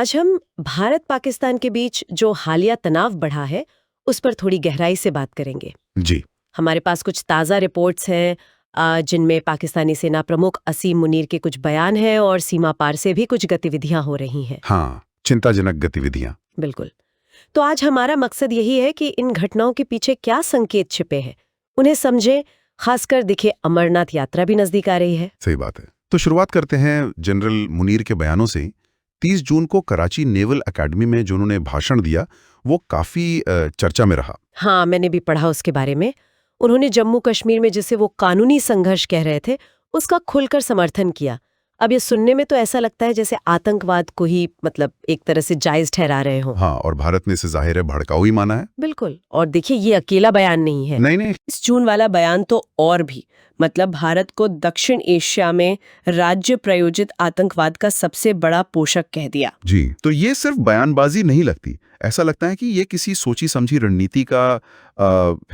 आज हम भारत पाकिस्तान के बीच जो हालिया तनाव बढ़ा है उस पर थोड़ी गहराई से बात करेंगे। जी। हमारे पास कुछ ताज़ा रिपोर्ट्स हैं जिनमें पाकिस्तानी सेना प्रमुख असीम मुनीर के कुछ बयान हैं और सीमा पार से भी कुछ गतिविधियां हो रही हैं। हाँ, चिंताजनक गतिविधियां। बिल्कुल। तो आज हमारा मकसद यही है कि इन घटनाओं के पीछे क्या संकेत छिपे हैं उन्हें समझें। खासकर दिखे अमरनाथ यात्रा भी नजदीक आ रही है। सही बात है। तो शुरुआत करते हैं जनरल मुनीर के बयानों से। 30 जून को कराची नेवल एकेडमी में जो उन्होंने भाषण दिया वो काफी चर्चा में रहा। हाँ, मैंने भी पढ़ा उसके बारे में। उन्होंने जम्मू कश्मीर में जिसे वो कानूनी संघर्ष कह रहे थे उसका खुलकर समर्थन किया। अब ये सुनने में तो ऐसा लगता है जैसे आतंकवाद को ही एक तरह से जायज ठहरा रहे हो। हाँ, और भारत ने इसे जाहिर है भड़काऊ ही माना है। बिल्कुल। और देखिए ये अकेला बयान नहीं है। नहीं। इस जून वाला बयान तो और भी भारत को दक्षिण एशिया में राज्य प्रायोजित आतंकवाद का सबसे बड़ा पोषक कह दिया। जी, तो ये सिर्फ बयानबाजी नहीं लगती। ऐसा लगता है कि ये किसी सोची समझी रणनीति का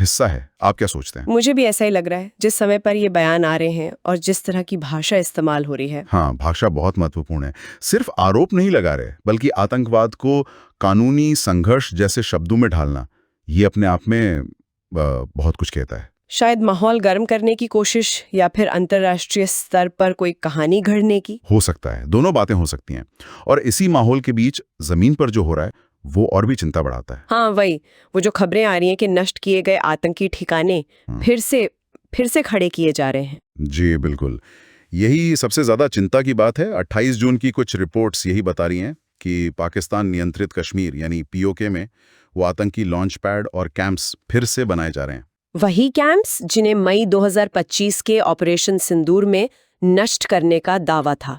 हिस्सा है। आप क्या सोचते हैं? मुझे भी ऐसा ही लग रहा है। जिस समय पर ये बयान आ रहे हैं और जिस तरह की भाषा इस्तेमाल हो रही है। हाँ, भाषा बहुत महत्वपूर्ण है। सिर्फ आरोप नहीं लगा रहे बल्कि आतंकवाद को कानूनी संघर्ष जैसे शब्दों में ढालना ये अपने आप में बहुत कुछ कहता है। शायद माहौल गर्म करने की कोशिश या फिर अंतर्राष्ट्रीय स्तर पर कोई कहानी घड़ने की। हो सकता है, दोनों बातें हो सकती हैं। और इसी माहौल के बीच जमीन पर जो हो रहा है वो और भी चिंता बढ़ाता है। हाँ, वही वो जो खबरें आ रही हैं कि नष्ट किए गए आतंकी ठिकाने फिर से खड़े किए जा रहे हैं। जी बिल्कुल, यही सबसे ज्यादा चिंता की बात है। 28 जून की कुछ रिपोर्ट्स यही बता रही हैं कि पाकिस्तान नियंत्रित कश्मीर यानी पीओके में वो आतंकी लॉन्च पैड और कैंप्स फिर से बनाए जा रहे हैं। वही कैंप्स जिन्हें मई 2025 के ऑपरेशन सिंदूर में नष्ट करने का दावा था।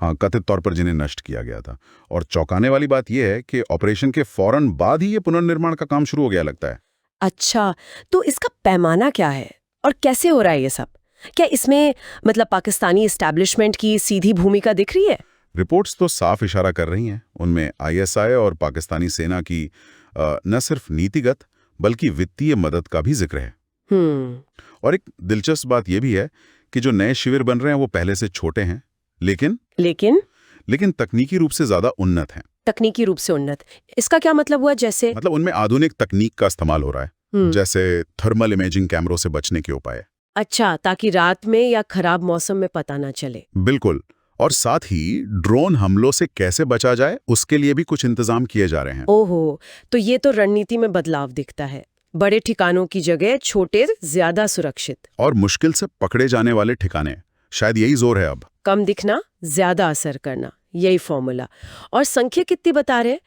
हाँ, कथित तौर पर जिन्हें नष्ट किया गया था। और चौंकाने वाली बात यह है कि ऑपरेशन के फौरन बाद ही ये पुनर्निर्माण का काम शुरू हो गया लगता है। अच्छा, तो इसका पैमाना क्या है और कैसे हो रहा है ये सब? क्या इसमें पाकिस्तानी एस्टैब्लिशमेंट की सीधी भूमिका दिख रही है? रिपोर्ट्स तो साफ इशारा कर रही हैं। उनमें आईएसआई और पाकिस्तानी सेना की न सिर्फ नीतिगत बल्कि वित्तीय मदद का भी जिक्र है। और एक दिलचस्प बात यह भी है कि जो नए शिविर बन रहे हैं वो पहले से छोटे हैं लेकिन तकनीकी रूप से ज्यादा उन्नत हैं। तकनीकी रूप से उन्नत, इसका क्या मतलब हुआ? जैसे उनमें आधुनिक तकनीक का इस्तेमाल हो रहा है, जैसे थर्मल इमेजिंग कैमरों से बचने के उपाय। अच्छा, ताकि रात में या खराब मौसम में पता ना चले। बिल्कुल। और साथ ही ड्रोन हमलों से कैसे बचा जाए उसके लिए भी कुछ इंतजाम किए जा रहे हैं। ओहो, तो ये तो रणनीति में बदलाव दिखता है। बड़े ठिकानों की जगह छोटे, ज्यादा सुरक्षित और मुश्किल से पकड़े जाने वाले ठिकाने, शायद यही जोर है अब। कम दिखना, ज्यादा असर करना, यही फॉर्मूला। और संख्या कितनी बता रहे?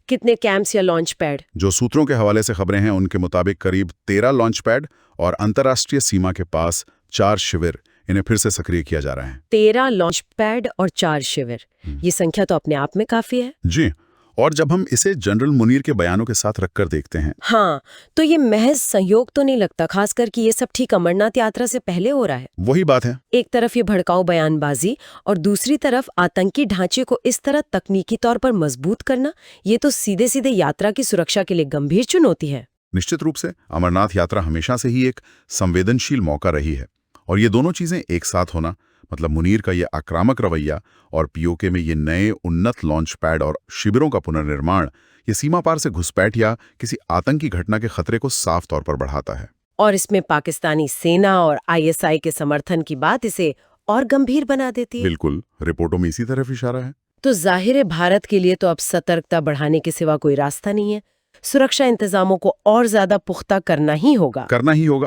कितने कैंप्स या लॉन्च पैड? जो सूत्रों के हवाले से खबरें हैं उनके मुताबिक करीब 13 लॉन्च पैड और अंतर्राष्ट्रीय सीमा के पास 4 शिविर, इन्हें फिर से सक्रिय किया जा रहा है। 13 लॉन्च पैड और 4 शिविर, ये संख्या तो अपने आप में काफी है। जी, और जब हम इसे जनरल मुनीर के बयानों के साथ रखकर देखते हैं, हाँ, तो ये महज संयोग तो नहीं लगता, खासकर कि ये सब ठीक अमरनाथ यात्रा से पहले हो रहा है। वही बात है। एक तरफ ये भड़काऊ बयानबाजी और दूसरी तरफ आतंकी ढांचे को इस तरह तकनीकी तौर पर मजबूत करना, ये तो सीधे सीधे यात्रा की सुरक्षा के लिए गंभीर चुनौती है। निश्चित रूप से अमरनाथ यात्रा हमेशा से ही एक संवेदनशील मौका रही है और ये दोनों चीजें एक साथ होना, मुनीर का ये आक्रामक रवैया और पीओके में ये नए उन्नत लॉन्च पैड और शिविरों का पुनर्निर्माण, ये सीमा पार से घुसपैठ या किसी आतंकी घटना के खतरे को साफ तौर पर बढ़ाता है। और इसमें पाकिस्तानी सेना और आईएसआई के समर्थन की बात इसे और गंभीर बना देती है। बिल्कुल, रिपोर्टों में इसी तरफ इशारा है। तो जाहिर है भारत के लिए तो अब सतर्कता बढ़ाने के सिवा कोई रास्ता नहीं है। सुरक्षा इंतजामों को और ज्यादा पुख्ता करना ही होगा।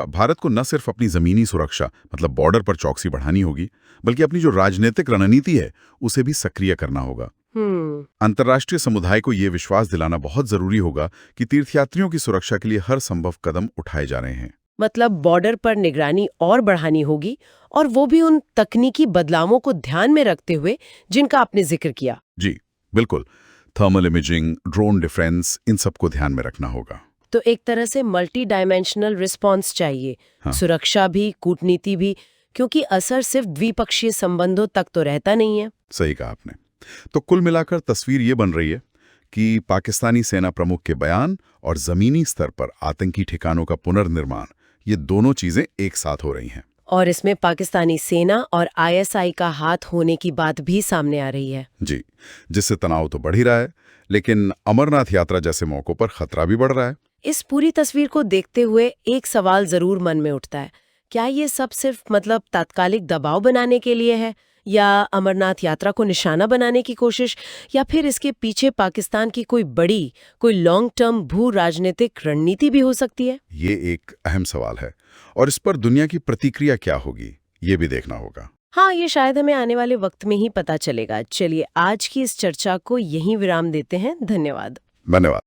भारत को न सिर्फ अपनी जमीनी सुरक्षा बॉर्डर पर चौकसी बढ़ानी होगी, बल्कि अपनी जो राजनीतिक रणनीति है उसे भी सक्रिय करना होगा। अंतर्राष्ट्रीय समुदाय को ये विश्वास दिलाना बहुत जरूरी होगा कि तीर्थयात्रियों की सुरक्षा के लिए हर संभव कदम उठाए जा रहे हैं। बॉर्डर पर निगरानी और बढ़ानी होगी, और वो भी उन तकनीकी बदलावों को ध्यान में रखते हुए जिनका आपने जिक्र किया। जी बिल्कुल, थर्मल इमेजिंग, ड्रोन डिफेंस, इन सबको ध्यान में रखना होगा। तो एक तरह से मल्टी डायमेंशनल रिस्पॉन्स चाहिए। हाँ। सुरक्षा भी, कूटनीति भी, क्योंकि असर सिर्फ द्विपक्षीय संबंधों तक तो रहता नहीं है। सही कहा आपने। तो कुल मिलाकर तस्वीर ये बन रही है कि पाकिस्तानी सेना प्रमुख के बयान और जमीनी स्तर पर आतंकी ठिकानों का पुनर्निर्माण, ये दोनों चीजें एक साथ हो रही हैं। और इसमें पाकिस्तानी सेना और आईएसआई का हाथ होने की बात भी सामने आ रही है। जी, जिससे तनाव तो बढ़ ही रहा है, लेकिन अमरनाथ यात्रा जैसे मौकों पर खतरा भी बढ़ रहा है। इस पूरी तस्वीर को देखते हुए एक सवाल जरूर मन में उठता है, क्या ये सब सिर्फ मतलब तात्कालिक दबाव बनाने के लिए है, या अमरनाथ यात्रा को निशाना बनाने की कोशिश, या फिर इसके पीछे पाकिस्तान की कोई लॉन्ग टर्म भू राजनीतिक रणनीति भी हो सकती है? ये एक अहम सवाल है और इस पर दुनिया की प्रतिक्रिया क्या होगी, ये भी देखना होगा। हाँ, ये शायद हमें आने वाले वक्त में ही पता चलेगा। चलिए, आज की इस चर्चा को यहीं विराम देते हैं। धन्यवाद। धन्यवाद।